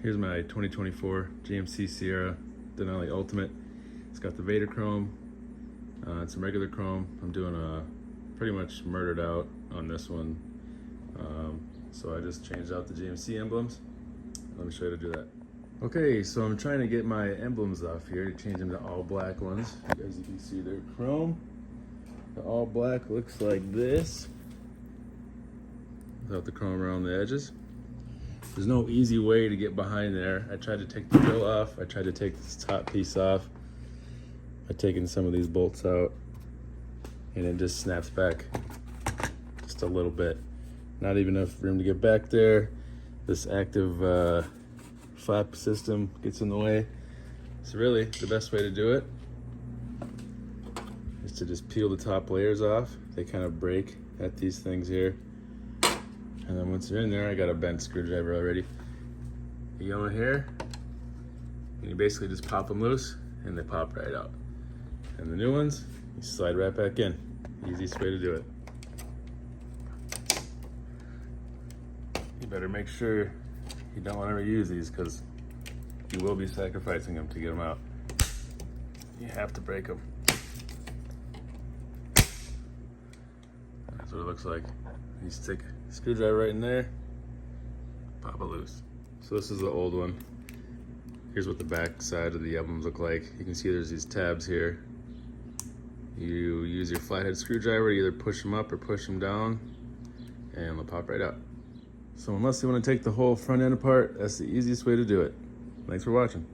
Here's my 2024 GMC Sierra Denali Ultimate. It's got the Vader chrome, and some regular chrome. I'm doing a pretty much murdered out on this one. So I just changed out the GMC emblems. Let me show you how to do that. Okay, so I'm trying to get my emblems off here, change them to all black ones. As you can see, they're chrome. The all black looks like this, without the chrome around the edges. There's no easy way to get behind there. I tried to take the grill off. I tried to take this top piece off by taking some of these bolts out, and it just snaps back just a little bit. Not even enough room to get back there. This active flap system gets in the way. So really, the best way to do it is to just peel the top layers off. They kind of break at these things here. And then once you're in there, I got a bent screwdriver already. You go in here, and you basically just pop them loose, and they pop right out. And the new ones, you slide right back in. Easiest way to do it. You better make sure you don't want to reuse these, because you will be sacrificing them to get them out. You have to break them. That's what it looks like. You stick a screwdriver right in there, pop it loose. So this is the old one. Here's what the back side of the emblems look like. You can see there's these tabs here. You use your flathead screwdriver to either push them up or push them down, and they'll pop right out. So unless you want to take the whole front end apart, that's the easiest way to do it. Thanks for watching.